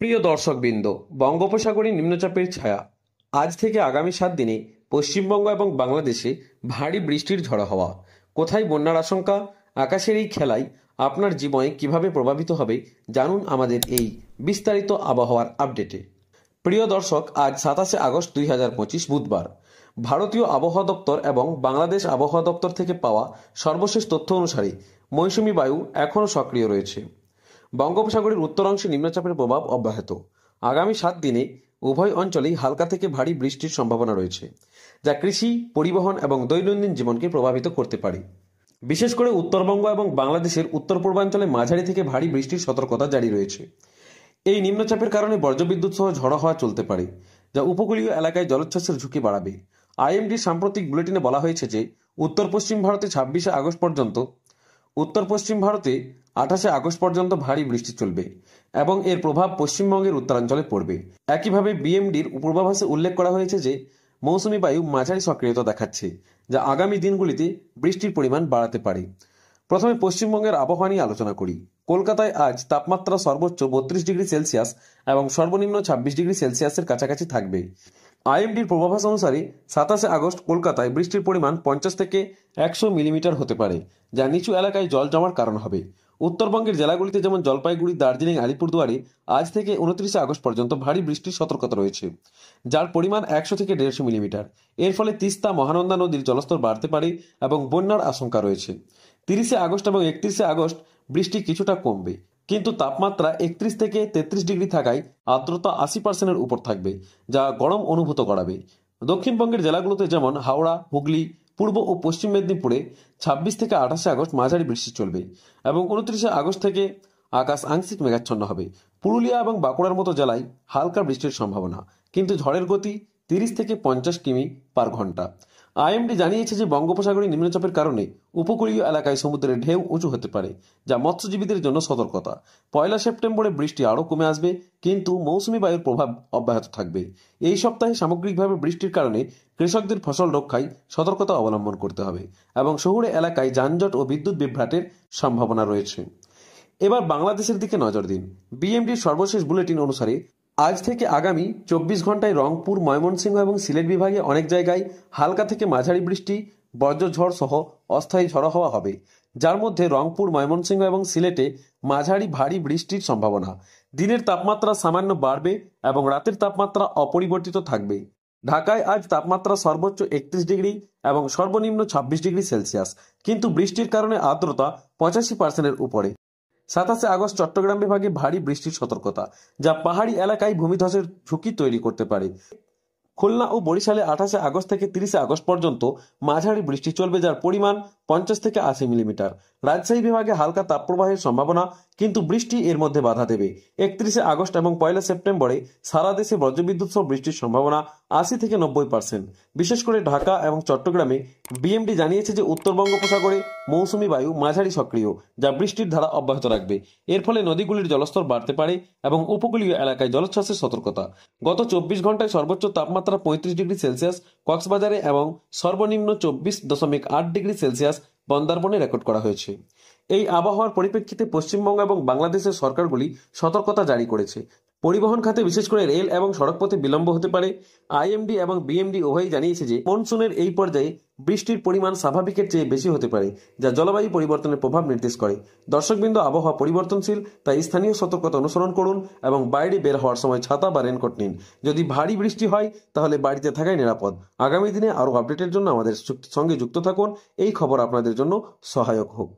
প্রিয় দর্শকবৃন্দ, বঙ্গোপসাগরে নিম্নচাপের ছায়া। আজ থেকে আগামী 7 দিনে পশ্চিমবঙ্গ এবং বাংলাদেশে ভারী বৃষ্টির ঝড়ো হওয়া। কোথায় বন্যার আশঙ্কা? আকাশের এই খেলায় আপনার জীবনে কিভাবে প্রভাবিত হবে জানুন আমাদের এই বিস্তারিত আবহাওয়ার আপডেটে। প্রিয় দর্শক, আজ 27 আগস্ট 2025 বুধবার। ভারতীয় আবহাওয়া দপ্তর এবং বাংলাদেশ আবহাওয়া দপ্তর থেকে পাওয়া সর্বশেষ তথ্য অনুসারে মৌসুমী বায়ু এখনও সক্রিয় রয়েছে। বঙ্গোপসাগরের উত্তরাংশে নিম্নচাপের প্রভাব অব্যাহত। আগামী 7 দিনে উভয় অঞ্চলেই হালকা থেকে ভারী বৃষ্টির সম্ভাবনা রয়েছে, যা কৃষি, পরিবহন এবং দৈনন্দিন জীবনকে প্রভাবিত করতে পারে। বিশেষ করে উত্তরবঙ্গ এবং বাংলাদেশের উত্তর পূর্বাঞ্চলে মাঝারি থেকে ভারী বৃষ্টির সতর্কতা জারি রয়েছে। এই নিম্নচাপের কারণে বজ্রবিদ্যুৎ সহ ঝড়ো হওয়া চলতে পারে, যা উপকূলীয় এলাকায় জলোচ্ছ্বাসের ঝুঁকি বাড়াবে। আইএমডির সাম্প্রতিক বুলেটিনে বলা হয়েছে যে উত্তর পশ্চিম ভারতে 26 আগস্ট পর্যন্ত উত্তর পশ্চিম ভারতে 28 আগস্ট পর্যন্ত ভারী বৃষ্টি চলবে এবং এর প্রভাব পশ্চিমবঙ্গের উত্তরাঞ্চলে পড়বে। একইভাবে বিএমডির পূর্বাভাসে উল্লেখ করা হয়েছে যে মৌসুমী বায়ু মাঝারি সক্রিয়তা দেখাচ্ছে, যা আগামী দিনগুলিতে বৃষ্টির পরিমাণ বাড়াতে পারে। প্রথমে পশ্চিমবঙ্গের আবহাওয়া নিয়ে আলোচনা করি। কলকাতায় আজ তাপমাত্রা সর্বোচ্চ 32 ডিগ্রি সেলসিয়াস এবং সর্বনিম্ন 26 ডিগ্রি সেলসিয়াসের কাছাকাছি থাকবে। আইএমডির পূর্বাভাস অনুসারে 27 আগস্ট কলকাতায় বৃষ্টির পরিমাণ 50 থেকে 100 মিলিমিটার হতে পারে, যা নিচু এলাকায় জল জমার কারণ হবে। উত্তরবঙ্গের জেলাগুলিতে যেমন জলপাইগুড়ি, দার্জিলিং, আলিপুরদুয়ারে আজ থেকে 29 আগস্ট পর্যন্ত ভারী বৃষ্টির সতর্কতা রয়েছে, যার পরিমাণ 100 থেকে 150 মিলিমিটার। এর ফলে তিস্তা, মহানন্দা নদীর জলস্তর বাড়তে পারে এবং বন্যার আশঙ্কা রয়েছে। 30 আগস্ট এবং 31 আগস্ট বৃষ্টি কিছুটা কমবে, কিন্তু তাপমাত্রা 31 থেকে 33 ডিগ্রি থাকায় আর্দ্রতা 80%-এর উপর থাকবে, যা গরম অনুভূত করাবে। দক্ষিণবঙ্গের জেলাগুলোতে যেমন হাওড়া, হুগলি, পূর্ব ও পশ্চিম মেদিনীপুরে 26 থেকে 28 আগস্ট মাঝারি বৃষ্টি চলবে এবং 29 আগস্ট থেকে আকাশ আংশিক মেঘাচ্ছন্ন হবে। পুরুলিয়া এবং বাঁকুড়ার মতো জেলায় হালকা বৃষ্টির সম্ভাবনা, কিন্তু ঝড়ের গতি 30 থেকে 50 কিমি পার ঘন্টা। আইএমডি জানিয়েছে যে বঙ্গোপসাগরে নিম্নচাপের কারণে উপকূলীয় এলাকায় সমুদ্রের ঢেউ উঁচু হতে পারে, যা মৎস্যজীবীদের জন্য সতর্কতা। 1 সেপ্টেম্বরে বৃষ্টি আরও কমে আসবে, কিন্তু মৌসুমী বায়ুর প্রভাব অব্যাহত থাকবে। এই সপ্তাহে সামগ্রিকভাবে বৃষ্টির কারণে কৃষকদের ফসল রক্ষায় সতর্কতা অবলম্বন করতে হবে এবং শহুরে এলাকায় যানজট ও বিদ্যুৎ বিভ্রাটের সম্ভাবনা রয়েছে। এবার বাংলাদেশের দিকে নজর দিন। বিএমডির সর্বশেষ বুলেটিন অনুসারে আজ থেকে আগামী 24 ঘন্টায় রংপুর, ময়মনসিংহ এবং সিলেট বিভাগে অনেক জায়গায় হালকা থেকে মাঝারি বৃষ্টি, বজ্রঝড় সহ অস্থায়ী ঝড়ো হওয়া হবে, যার মধ্যে রংপুর, ময়মনসিংহ এবং সিলেটে মাঝারি ভারী বৃষ্টির সম্ভাবনা। দিনের তাপমাত্রা সামান্য বাড়বে এবং রাতের তাপমাত্রা অপরিবর্তিত থাকবে। ঢাকায় আজ তাপমাত্রা সর্বোচ্চ 31 ডিগ্রি এবং সর্বনিম্ন 26 ডিগ্রি সেলসিয়াস, কিন্তু বৃষ্টির কারণে আর্দ্রতা 85%-এর উপরে। 27 আগস্ট চট্টগ্রাম বিভাগে ভারী বৃষ্টির সতর্কতা, যা পাহাড়ি এলাকায় ভূমিধসের ঝুঁকি তৈরি করতে পারে। খুলনা ও বরিশালে 28 আগস্ট থেকে 30 আগস্ট পর্যন্ত মাঝারি বৃষ্টি চলবে, যার পরিমাণ 50 থেকে 80 মিলিমিটার। রাজশাহী বিভাগে হালকা তাপপ্রবাহের সম্ভাবনা, কিন্তু বৃষ্টি এর মধ্যে বাধা দেবে। 31 আগস্ট এবং 1 সেপ্টেম্বরে সারা দেশে বজ্রবিদ্যুৎ সহ বৃষ্টির সম্ভাবনা 80 থেকে 90%। বিশেষ করে ঢাকা এবং চট্টগ্রামে বিএমডি জানিয়েছে যে উত্তর বঙ্গোপসাগরে মৌসুমী বায়ু মাঝারি সক্রিয়, যা বৃষ্টির ধারা অব্যাহত রাখবে। এর ফলে নদীগুলির জলস্তর বাড়তে পারে এবং উপকূলীয় এলাকায় জলোচ্ছ্বাসের সতর্কতা। গত 24 ঘন্টায় সর্বোচ্চ তাপমাত্রা 35 ডিগ্রি সেলসিয়াস কক্সবাজারে এবং সর্বনিম্ন 24.8 ডিগ্রি সেলসিয়াস বন্দারবনে রেকর্ড করা হয়েছে। এই আবহাওয়ার পরিপ্রেক্ষিতে পশ্চিমবঙ্গ এবং বাংলাদেশের সরকারগুলি সতর্কতা জারি করেছে। পরিবহন খাতে বিশেষ করে রেল এবং সড়কপথে বিলম্ব হতে পারে। আইএমডি এবং বিএমডি উভয়ই জানিয়েছে যে মনসুনের এই পর্যায়ে বৃষ্টির পরিমাণ স্বাভাবিকের চেয়ে বেশি হতে পারে, যা জলবায়ু পরিবর্তনের প্রভাব নির্দেশ করে। দর্শকবৃন্দ, আবহাওয়া পরিবর্তনশীল, তাই স্থানীয় সতর্কতা অনুসরণ করুন এবং বাইরে বের হওয়ার সময় ছাতা বা রেনকোট নিন। যদি ভারী বৃষ্টি হয় তাহলে বাড়িতে থাকাই নিরাপদ। আগামী দিনে আরও আপডেটের জন্য আমাদের সঙ্গে যুক্ত থাকুন। এই খবর আপনাদের জন্য সহায়ক হোক।